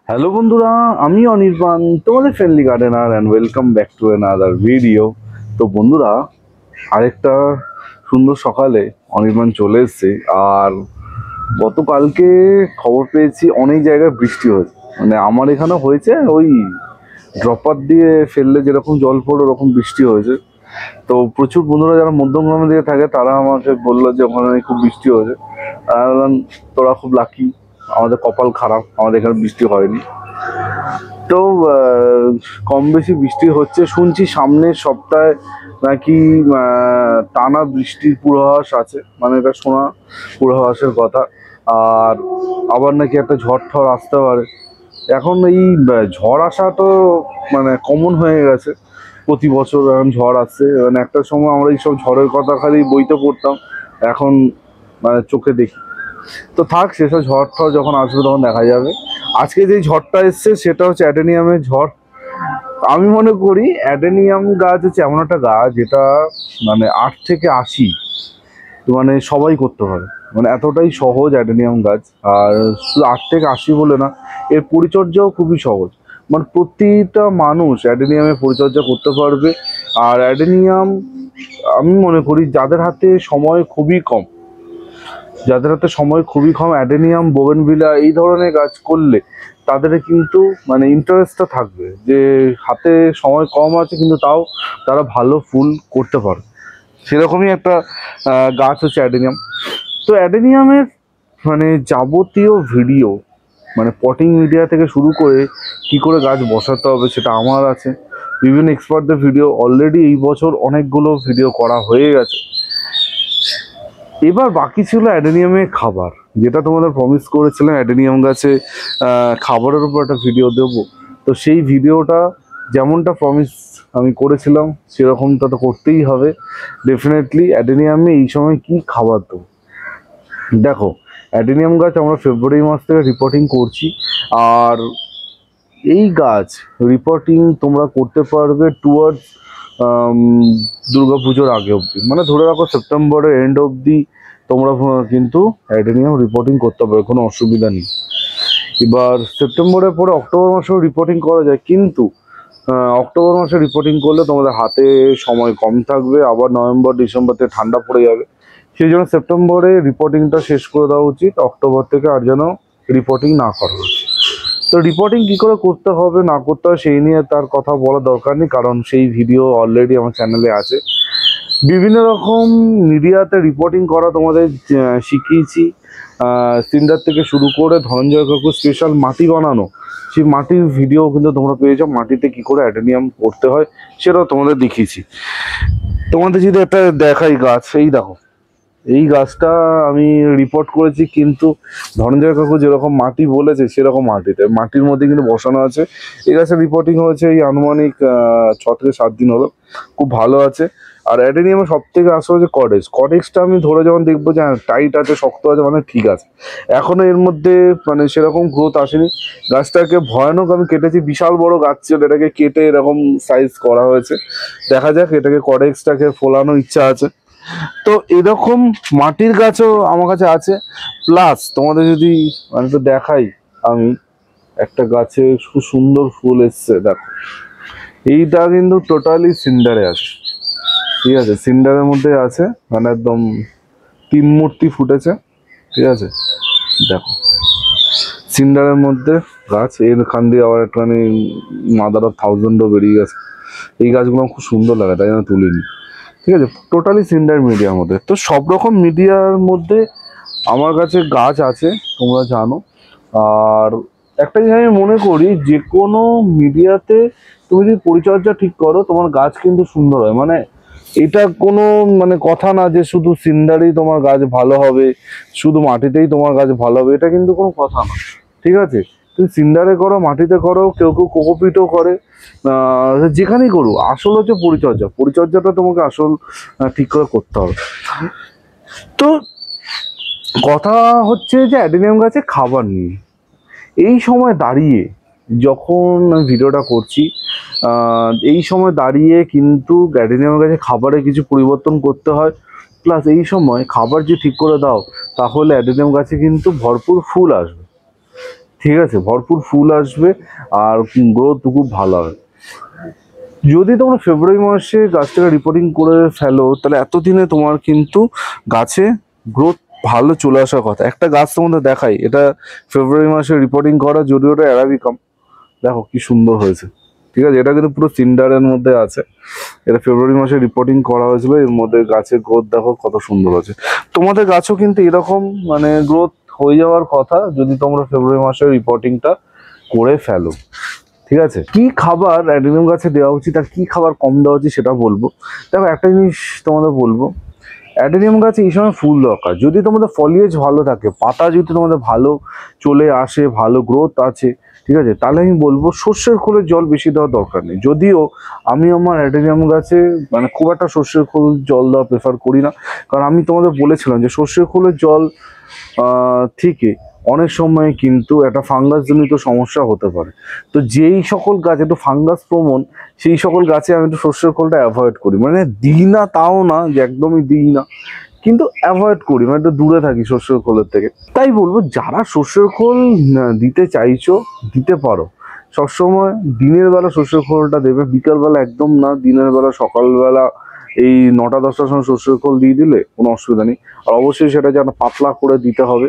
Hello বন্ধুরা, আমি অনির্বাণ, তোমাদের friendly gardener and welcome back to another video. তো বন্ধুরা, আরেকটা সুন্দর সকালে অনির্বাণ চলে এসছে। আর গতকালকে খবর পেয়েছি অনেক জায়গায় বৃষ্টি হয়েছে, মানে আমার এখানে হয়েছে, ওই ড্রপার দিয়ে ফেললে যেরকম জল পড়ে ওরকম বৃষ্টি হয়েছে। তো প্রচুর বন্ধুরা যারা মধ্যমগ্রামের দিকে থাকে তারা আমাকে বললো যে ওখানে খুব বৃষ্টি হয়েছে। আর বললাম, তোরা খুব লাকি, আমাদের কপাল খারাপ, আমাদের এখানে বৃষ্টি হয়নি। তো কম বেশি বৃষ্টি হচ্ছে শুনছি, সামনের সপ্তাহে নাকি টানা বৃষ্টির পূর্বাভাস আছে, মানে এটা শোনা পূর্বাভাসের কথা। আর আবার নাকি একটা ঝড় ঠড় আসতে পারে। এখন এই ঝড় আসা তো মানে কমন হয়ে গেছে, প্রতি বছর এখন ঝড় আসছে। মানে একটা সময় আমরা এইসব ঝড়ের কথা খালি বইতে পড়তাম, এখন মানে চোখে দেখি। তো থাক, সেসব ঝড় ঠড় যখন আসবে তখন দেখা যাবে। আজকে যে ঝড়টা এসছে সেটা হচ্ছে অ্যাডেনিয়ামের ঝড়। আমি মনে করি অ্যাডেনিয়াম গাছ হচ্ছে এমন একটা গাছ যেটা মানে 8 থেকে 80 মানে সবাই করতে পারে, মানে এতটাই সহজ অ্যাডেনিয়াম গাছ। আর শুধু 8 থেকে 80 বলে না, এর পরিচর্যাও খুবই সহজ, মানে প্রতিটা মানুষ অ্যাডেনিয়ামের পরিচর্যা করতে পারবে। আর অ্যাডেনিয়াম আমি মনে করি যাদের হাতে সময় খুবই কম, অ্যাডেনিয়াম, বোগেনভিলা এই ধরনের গাছ করলে তাদের কিন্তু মানে ইন্টারেস্টটা থাকবে, যে হাতে সময় কম আছে কিন্তু তাও তারা ভালো ফুল করতে পারে। সেরকমই একটা গাছ হচ্ছে অ্যাডেনিয়াম। তো অ্যাডেনিয়ামের মানে যাবতীয় ভিডিও, মানে পটিং মিডিয়া থেকে শুরু করে কি করে গাছ বসাতে হবে সেটা আমার আছে। বিভিন্ন এক্সপার্টদের ভিডিও অলরেডি এই বছর অনেকগুলো ভিডিও করা হয়ে গেছে। এবার বাকি ছিল অ্যাডেনিয়ামের খাবার, যেটা তোমাদের প্রমিস করেছিলাম অ্যাডেনিয়াম গাছে খাবারের উপর একটা ভিডিও দেবো। তো সেই ভিডিওটা যেমনটা প্রমিস আমি করেছিলাম সেরকমটা তো করতেই হবে। ডেফিনেটলি অ্যাডেনিয়ামে এই সময় কি খাবার দেবো। দেখো, অ্যাডেনিয়াম গাছ আমরা ফেব্রুয়ারি মাস থেকে রিপোর্টিং করছি। আর এই গাছ রিপোর্টিং তোমরা করতে পারবে টুয়ার্ডস দুর্গাপুজোর আগে অবধি, মানে ধরে রাখো সেপ্টেম্বরের এন্ড অবধি তোমরা কিন্তু অ্যাডেনিয়াম রিপোর্টিং করতে পারবে, কোনো অসুবিধা নেই। এবার সেপ্টেম্বরের পরে অক্টোবর মাসেও রিপোর্টিং করা যায়, কিন্তু অক্টোবর মাসে রিপোর্টিং করলে তোমাদের হাতে সময় কম থাকবে, আবার নভেম্বর ডিসেম্বরতে ঠান্ডা পড়ে যাবে। সেই জন্য সেপ্টেম্বরে রিপোর্টিংটা শেষ করে দেওয়া উচিত, অক্টোবর থেকে আর যেন রিপোর্টিং না করা উচিত। তো রিপোর্টিং কী করে করতে হবে না করতে হবে সেই নিয়ে তার কথা বলার দরকার নেই, কারণ সেই ভিডিও অলরেডি আমার চ্যানেলে আছে। বিভিন্ন রকম মিডিয়াতে রিপোর্টিং করা তোমাদের শিখিয়েছি, সিন্ডার থেকে শুরু করে ধনঞ্জয় কাকু স্পেশাল মাটি বানানো, সেই মাটির ভিডিও কিন্তু তোমরা পেয়ে যাও। মাটিতে কি করে অ্যাডেনিয়াম করতে হয় সেটাও তোমাদের দেখিয়েছি। তোমাদের যদি একটা দেখাই গাছ, এই দেখো, এই গাছটা আমি রিপোর্ট করেছি, কিন্তু ধনঞ্জয় কাকু যেরকম মাটি বলেছে সেরকম মাটির মধ্যে কিন্তু বসানো আছে। এই গাছের রিপোর্টিং হয়েছে এই আনুমানিক 6 থেকে 7 দিন হলো, খুব ভালো আছে। আর অ্যাডেনিয়ামের সব থেকে আসলে হচ্ছে কটেক্সটা আমি ধরে যখন দেখবো যে টাইট আছে, শক্ত আছে, মানে ঠিক আছে। এখনো এর মধ্যে মানে সেরকম গ্রোথ আসেনি। গাছটাকে ভয়ানক আমি কেটেছি, বিশাল বড় গাছ ছিল, এটাকে কেটে এরকম সাইজ করা হয়েছে। দেখা যাক, এটাকে কটেক্সটাকে ফোলানোর ইচ্ছা আছে। তো এরকম মাটির গাছও আমার কাছে আছে। প্লাস তোমাদের যদি মানে তো দেখাই, আমি একটা গাছে খুব সুন্দর ফুল এসছে, দেখো এইটা কিন্তু টোটালি সিন্ডারে আছে, ঠিক আছে, সিন্ডারের মধ্যে আছে, মানে একদম 3 মূর্তি ফুটেছে, ঠিক আছে। দেখো সিন্ডারের মধ্যে গাছ, এর খান দিয়ে আবার একটুখানি মাদার অফ থাউজেন্ডও বেরিয়ে গেছে। এই গাছগুলো খুব সুন্দর লাগে, তাই জন্য তুলিনি, ঠিক আছে। টোটালি সিন্ডার মিডিয়ার মধ্যে। তো সব রকম মিডিয়ার মধ্যে আমার কাছে গাছ আছে, তোমরা জানো। আর একটা জিনিস আমি মনে করি, যে কোনো মিডিয়াতে তুমি যদি পরিচর্যা ঠিক করো তোমার গাছ কিন্তু সুন্দর হয়। মানে এটা কোনো মানে কথা না যে শুধু সিন্ডারেই তোমার গাছ ভালো হবে, শুধু মাটিতেই তোমার গাছ ভালো হবে, এটা কিন্তু কোনো কথা না, ঠিক আছে। তুমি সিন্ডারে করো, মাটিতে করো, কেউ কেউ কোকোপিটও করে, যেখানেই করো, আসল হচ্ছে পরিচর্যাটা তোমাকে আসল ঠিক করে করতে হবে। তো কথা হচ্ছে যে অ্যাডেনিয়াম গাছে খাবার নিয়ে এই সময় দাঁড়িয়ে, যখন আমি ভিডিওটা করছি এই সময় দাঁড়িয়ে কিন্তু অ্যাডেনিয়াম গাছে খাবারে কিছু পরিবর্তন করতে হয়। প্লাস এই সময় খাবার যে ঠিক করে দাও, তাহলে অ্যাডেনিয়াম গাছে কিন্তু ভরপুর ফুল আসবে। ঠিক আছে, ভরপুর ফুল আসবে আর গ্রোথ খুব ভালো হবে। যদি তোমরা ফেব্রুয়ারি মাসে গাছটাকে রিপোর্টিং করে ফেলো তাহলে এতদিনে তোমার কিন্তু গাছে গ্রোথ ভালো চলে আসার কথা। একটা গাছ তোমাদের দেখাই, এটা ফেব্রুয়ারি মাসে রিপোর্টিং করা, যদিও ওটা অ্যারাবিকাম, দেখো কি সুন্দর হয়েছে। ঠিক আছে, এটা কিন্তু পুরো সিন্ডারের মধ্যে আছে, এটা ফেব্রুয়ারি মাসে রিপোর্টিং করা হয়েছিল। এর মধ্যে গাছের গ্রোথ দেখো কত সুন্দর আছে। তোমাদের গাছও কিন্তু এরকম মানে গ্রোথ হয়ে যাওয়ার কথা যদি তোমরা ফেব্রুয়ারি মাসে রিপোর্টিংটা করে ফেলো। ঠিক আছে, কি খাবার অ্যাডেনিয়াম গাছে দেওয়া উচিত আর কি খাবার কম দেওয়া উচিত সেটা বলবো। দেখো একটা জিনিস তোমাদের বলবো, অ্যাডেনিয়াম গাছে এই সময় ফুল দরকার। যদি তোমাদের ফলিয়েজ ভালো থাকে, পাতা যদি তোমাদের ভালো চলে আসে, ভালো গ্রোথ আছে, ঠিক আছে, তাহলে আমি বলবো সর্ষের খোলের জল বেশি দেওয়ার দরকার নেই। যদিও আমি আমার অ্যাডেনিয়াম গাছে মানে খুব একটা সর্ষের খোল জল দেওয়া প্রেফার করি না, কারণ আমি তোমাদের বলেছিলাম যে সর্ষের খোলের জল থেকে অনেক সময় কিন্তু একটা ফাঙ্গাস জনিত সমস্যা হতে পারে। তো যেই সকল গাছ একটু ফাঙ্গাস প্রবণ সেই সকল গাছে আমি একটু সর্ষের খোলটা অ্যাভয়েড করি, মানে দিই না তাও না যে একদমই দিই না, কিন্তু অ্যাভয়েড করি, মানে একটু দূরে থাকি সর্ষের খোলের থেকে। তাই বলবো যারা সর্ষের খোল দিতে চাইছো দিতে পারো, সবসময় দিনের বেলা সর্ষের খোলটা দেবে, বিকালবেলা একদম না, দিনের বেলা সকালবেলা এই 9টা-10টার সময় সর্ষের খোল দিয়ে দিলে কোনো অসুবিধা নেই। আর অবশ্যই সেটা যেন পাতলা করে দিতে হবে।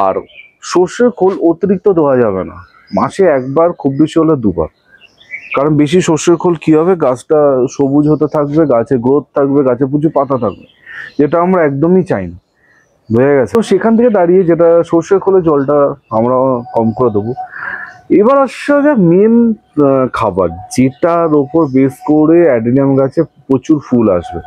আর সর্ষের খোল অতিরিক্ত দেওয়া যাবে না, মাসে একবার খুব বেশি হলে দুবার। কারণ বেশি সর্ষের খোল কি হবে, গাছটা সবুজ হতে থাকবে, গাছে গ্রোথ থাকবে, গাছে প্রচুর পাতা থাকবে, যেটা আমরা একদমই চাই না। বুঝে গেছে? তো সেখান থেকে দাঁড়িয়ে যেটা সর্ষের খোলে জলটা আমরা কম করে দেবো। এবার আসছে যে মেন খাবার যেটার ওপর বেস করে অ্যাডেনিয়াম গাছে প্রচুর ফুল আসবে,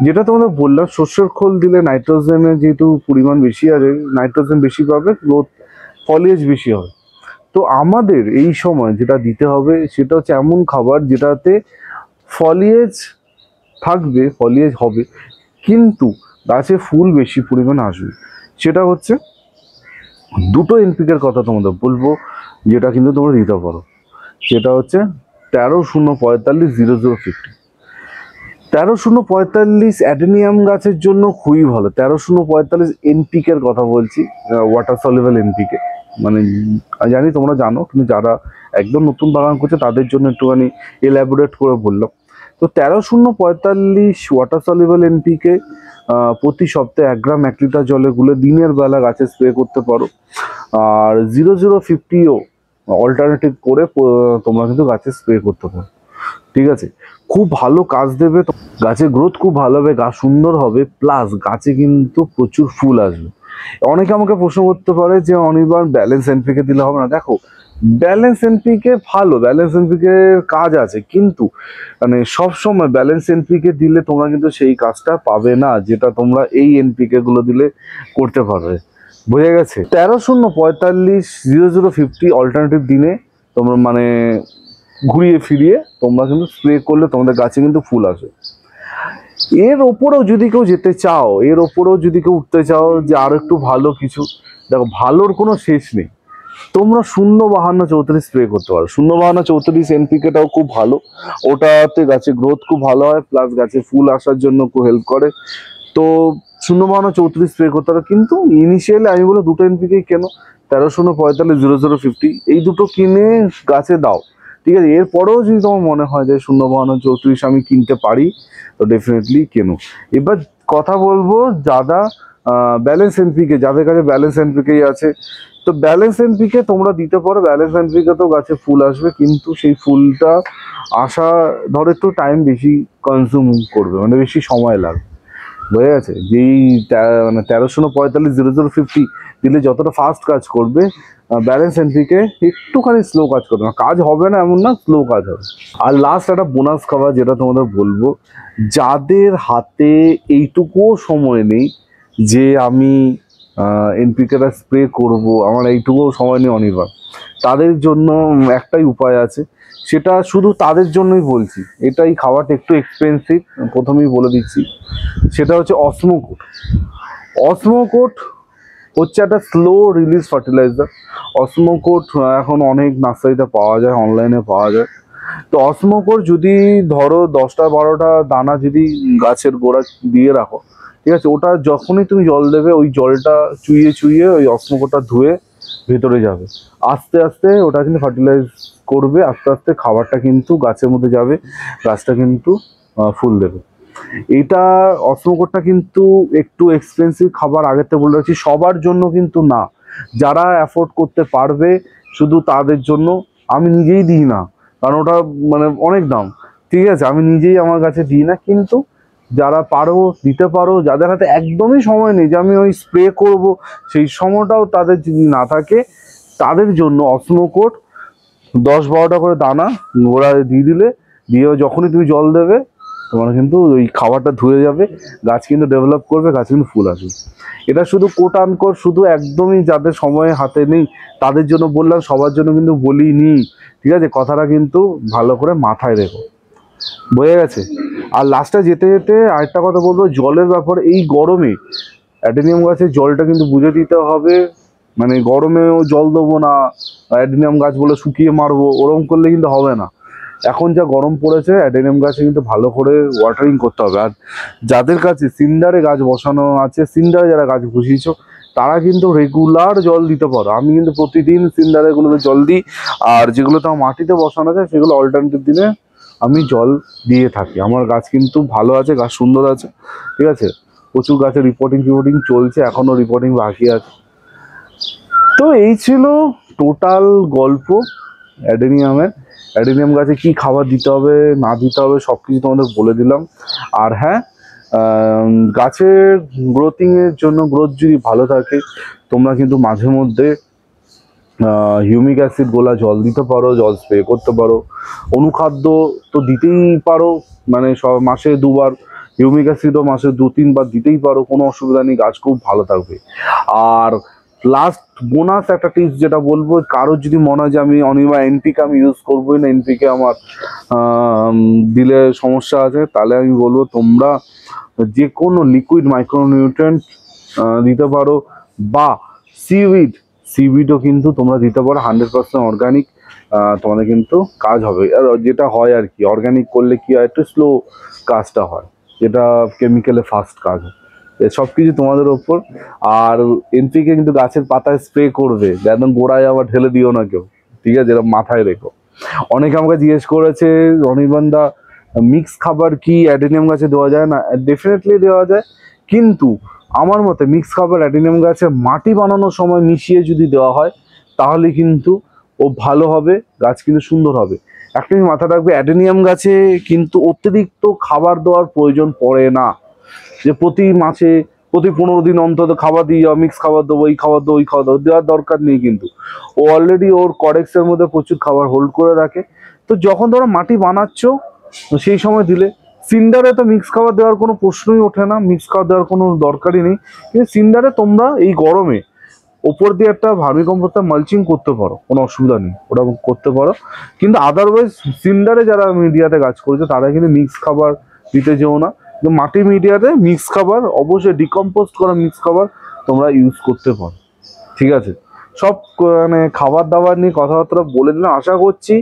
যেটা তোমাদের বললাম সর্ষের খোল দিলে নাইট্রোজেনের যেহেতু পরিমাণ বেশি আছে, নাইট্রোজেন বেশি পাবে, গ্রোথ ফলিয়েজ বেশি হবে। তো আমাদের এই সময় যেটা দিতে হবে সেটা হচ্ছে এমন খাবার যেটাতে ফলিয়েজ থাকবে, ফলিয়েজ হবে, কিন্তু গাছে ফুল বেশি পরিমাণ আসবে। সেটা হচ্ছে দুটো এনপিকের কথা তোমাদের বলবো যেটা কিন্তু তোমরা দিতে পারো, সেটা হচ্ছে 13-0-45-00-50। 13-0-45 অ্যাডেনিয়াম গাছের জন্য খুবই ভালো। 13-0-45 এনপিকের কথা বলছি, ওয়াটার সলিউবল এনপিকে, মানে জানি তোমরা জানো, কিন্তু যারা একদম নতুন বাগান করছে তাদের জন্য একটুখানি এলাবোরেট করে বললাম। তো 13-0-45 ওয়াটার সলিউবল এনপিকে প্রতি সপ্তাহে 1 গ্রাম 1 লিটার জলে গুলে দিনের বেলা গাছে স্প্রে করতে পারো। আর 0050ও অল্টারনেটিভ করে তোমরা কিন্তু গাছে স্প্রে করতে পারো। ঠিক আছে, খুব ভালো কাজ দেবে, গাছের গ্রোথ খুব ভালো হবে, গাছ সুন্দর হবে, প্লাস গাছে কিন্তু প্রচুর ফুল আসবে। অনেকে আমাকে প্রশ্ন করতে পারে যে অনির্বাণ ব্যালেন্স এনপিকে দিলে হবে না। দেখো ব্যালেন্স এনপিকে ভালো, ব্যালেন্স এনপিকে কাজ আছে, কিন্তু মানে সবসময় ব্যালেন্স এনপিকে দিলে তোমরা কিন্তু সেই কাজটা পাবে না যেটা তোমরা এই এনপিকে গুলো দিলে করতে পারবে। বোঝা গেছে? 13-0-45-00-50 অল্টারনেটিভ দিনে তোমরা মানে ঘুরিয়ে ফিরিয়ে তোমরা কিন্তু স্প্রে করলে তোমাদের গাছে কিন্তু ফুল আসে। এর ওপরেও যদি কেউ যেতে চাও, এর ওপরেও যদি কেউ উঠতে চাও যে আরো একটু ভালো কিছু, দেখো ভালোর কোনো শেষ নেই, তোমরা 0-52-34 স্প্রে করতে পারো। 0-52-34 এনপিকেটাও খুব ভালো, ওটাতে গাছে গ্রোথ খুব ভালো হয়, প্লাস গাছে ফুল আসার জন্য খুব হেল্প করে। তো 0-52-34 স্প্রে করতে পারো, কিন্তু ইনিশিয়ালি আমি বলে দুটো এনপিকেই কেন, 13-0-45-00-50 এই দুটো কিনে গাছে দাও। ঠিক আছে, এরপরেও যদি তোমার মনে হয় যে 0-52-34 আমি কিনতে পারি, তো ডেফিনেটলি কেনো। এবার কথা বলবো যারা ব্যালেন্স এনপিকে, যাদের কাছে ব্যালেন্স এনপিকেই আছে, তো ব্যালেন্স এনপিকে তোমরা দিতে পারো। ব্যালেন্স এনপিকে তো গাছে ফুল আসবে, কিন্তু সেই ফুলটা আসা ধরো একটু টাইম বেশি কনজিউম করবে, মানে বেশি সময় লাগবে। বোঝা গেছে? যেই মানে 13-0-45-00-50 দিলে যতটা ফাস্ট কাজ করবে, ব্যালেন্স এনপিকে একটুখানি স্লো কাজ করবে না, কাজ হবে না এমন না, স্লো কাজ হবে। আর লাস্ট একটা বোনাস খাবার যেটা তোমাদের বলবো, যাদের হাতে এইটুকুও সময় নেই যে আমি এনপিকেটা স্প্রে করব, আমার এইটুকুও সময় নেই অনির্বাণ, তাদের জন্য একটাই উপায় আছে, সেটা শুধু তাদের জন্যই বলছি। এটাই খাওয়াটা একটু এক্সপেন্সিভ, প্রথমেই বলে দিচ্ছি, সেটা হচ্ছে অসমোকোট। অসমোকোট হচ্ছে একটা স্লো রিলিজ ফার্টিলাইজার। অসমোকোট এখন অনেক নার্সারিতে পাওয়া যায়, অনলাইনে পাওয়া যায়। তো অসমোকোট যদি ধরো 10-12টা দানা যদি গাছের গোড়া দিয়ে রাখো, ঠিক আছে, ওটা যখনই তুমি জল দেবে ওই জলটা চুইয়ে চুইয়ে ওই অসমোকোটটা ধুয়ে ভেতরে যাবে, আস্তে আস্তে ওটা কিন্তু ফার্টিলাইজ করবে, আস্তে আস্তে খাবারটা কিন্তু গাছের মধ্যে যাবে, গাছটা কিন্তু ফুল দেবে। এটা অস্মকোটটা কিন্তু একটু এক্সপেন্সিভ খাবার, আগের থেকে বলে রাখছি, সবার জন্য কিন্তু না। যারা অ্যাফোর্ড করতে পারবে শুধু তাদের জন্য। আমি নিজেই দিই না, কারণ ওটা মানে অনেক দাম, ঠিক আছে, আমি নিজেই আমার কাছে দিই না। কিন্তু যারা পারো দিতে পারো, যাদের হাতে একদমই সময় নেই যে আমি ওই স্প্রে করব, সেই সময়টাও তাদের যদি না থাকে, তাদের জন্য অস্মোকোট 10-12টা করে দানা ওরা দিয়ে দিলে, দিয়ে যখনই তুমি জল দেবে তোমার কিন্তু ওই খাবারটা ধুয়ে যাবে, গাছ কিন্তু ডেভেলপ করবে, গাছ কিন্তু ফুল আসবে। এটা শুধু কোট আনকোট শুধু একদমই যাদের সময় হাতে নেই তাদের জন্য বললাম, সবার জন্য কিন্তু বলিনি, ঠিক আছে, কথাটা কিন্তু ভালো করে মাথায় রেখো, বোঝা গেছে। আর লাস্টে যেতে যেতে আরেকটা কথা বলবো, জলের ব্যাপারে। এই গরমে অ্যাডেনিয়াম গাছের জলটা কিন্তু বুঝে দিতে হবে, মানে গরমেও জল দেবো না, অ্যাডেনিয়াম গাছ বলে শুকিয়ে মারবো, ওরকম করলে কিন্তু হবে না। এখন যা গরম পড়েছে, অ্যাডেনিয়াম গাছে কিন্তু ভালো করে ওয়াটারিং করতে হবে। আর যাদের কাছে সিন্ডারে গাছ বসানো আছে, সিন্ডারে যারা গাছ বসিয়েছো, তারা কিন্তু রেগুলার জল দিতে পারো। আমি কিন্তু প্রতিদিন সিন্ডারেগুলোতে জল দিই, আর যেগুলো তো মাটিতে বসানো আছে সেগুলো অল্টারনেটিভ দিনে আমি জল দিয়ে থাকি। আমার গাছ কিন্তু ভালো আছে, গাছ সুন্দর আছে, ঠিক আছে। প্রচুর গাছের রিপোর্টিং চলছে, এখনও রিপোর্টিং বাকি আছে। তো এই ছিল টোটাল গল্প অ্যাডেনিয়ামের। অ্যাডেনিয়াম গাছে কি খাবার দিতে হবে না দিতে হবে সব কিছু তোমাদের বলে দিলাম। আর হ্যাঁ, গাছের গ্রোথিংয়ের জন্য, গ্রোথ যদি ভালো থাকে, তোমরা কিন্তু মাঝে মধ্যে হিউমিক অ্যাসিড গোলা জল দিতে পারো, জল স্প্রে করতে পারো। অনুখাদ্য তো দিতেই পারো, মানে মাসে 2বার, হিউমিক অ্যাসিডও মাসে 2-3 বার দিতেই পারো, কোনো অসুবিধা নেই, গাছ খুব ভালো থাকবে। আর লাস্ট বোনাস একটা টিপস যেটা বলবো, কারোর যদি মনে হয় যে আমি অনিমা এনপিকে আমি ইউজ করবোই না, এনপিকে আমার দিলে সমস্যা আছে, তাহলে আমি বলবো তোমরা যে কোনো লিকুইড মাইক্রোনিউট্রিয়েন্ট দিতে পারো, বা সিউইডও কিন্তু তোমরা দিতে পারো, 100% অর্গানিক, তোমাদের কিন্তু কাজ হবে। আর যেটা হয় আর কি, অর্গানিক করলে কি হয়, একটু স্লো কাজটা হয়, যেটা কেমিক্যালে ফাস্ট কাজ হয়। সব কিছু তোমাদের ওপর। আর এনপিকে কিন্তু গাছের পাতায় স্প্রে করবে, একদম গোড়ায় আবার ঢেলে দিও না কেউ, ঠিক আছে, এরকম মাথায় রেখো। অনেকে আমাকে জিজ্ঞেস করেছে, অনির্বাণদা মিক্স খাবার কি অ্যাডেনিয়াম গাছে দেওয়া যায় না? ডেফিনেটলি দেওয়া যায়, কিন্তু আমার মতে মিক্স খাবার অ্যাডেনিয়াম গাছে মাটি বানানোর সময় মিশিয়ে যদি দেওয়া হয়, তাহলে কিন্তু ও ভালো হবে, গাছ কিন্তু সুন্দর হবে। একটা জিনিস মাথা রাখবে, অ্যাডেনিয়াম গাছে কিন্তু অতিরিক্ত খাবার দেওয়ার প্রয়োজন পড়ে না, যে প্রতি মাসে প্রতি 15 দিন অন্তত খাবার দিয়ে যাও, মিক্স খাবার দেবো, এই খাবার দেবো, ওই খাবার দেবো, দেওয়ার দরকার নেই। কিন্তু ও অলরেডি ওর কডেক্সের মধ্যে প্রচুর খাবার হোল্ড করে রাখে। তো যখন তোমরা মাটি বানাচ্ছ সেই সময় দিলে, সিন্ডারে তো মিক্স খাবার দেওয়ার কোনো প্রশ্নই ওঠে না, মিক্স খাবার দেওয়ার কোনো দরকারই নেই। কিন্তু সিন্ডারে তোমরা এই গরমে ওপর দিয়ে একটা ভার্মিকম্পোস্ট মালচিং করতে পারো, কোনো অসুবিধা নেই, ওটা করতে পারো। কিন্তু আদারওয়াইজ সিন্ডারে যারা মিডিয়াতে কাজ করেছে তারা কিন্তু মিক্স খাবার দিতে যেও না। মাটি মিডিয়াতে মিক্স খাবার, অবশ্যই ডিকম্পোস্ট করা মিক্স খাবার তোমরা ইউজ করতে পারো, ঠিক আছে। সব মানে খাবার দাবার নিয়ে কথাবার্তা বলে দিলাম। আশা করছি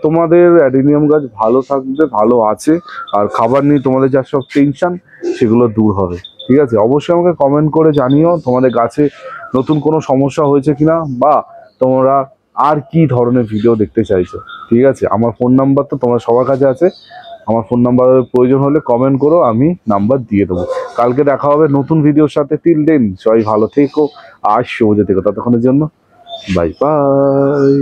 তোমাদের অ্যাডেনিয়াম গাছ ভালো থাকবে, ভালো আছে, আর খাবার নিয়ে তোমাদের যা সব টেনশন সেগুলো দূর হবে, ঠিক আছে। অবশ্যই আমাকে কমেন্ট করে জানিও তোমাদের গাছে নতুন কোনো সমস্যা হয়েছে কিনা, বা তোমরা আর কি ধরনের ভিডিও দেখতে চাইছো, ঠিক আছে। আমার ফোন নাম্বার তো তোমার সবার কাছে আছে, আমার ফোন নাম্বারের প্রয়োজন হলে কমেন্ট করো, আমি নাম্বার দিয়ে দেবো। কালকে দেখা হবে নতুন ভিডিওর সাথে। টিল দেন সবাই ভালো থেকো আর সবুজে থেকো, ততক্ষণের জন্য বাই বাই।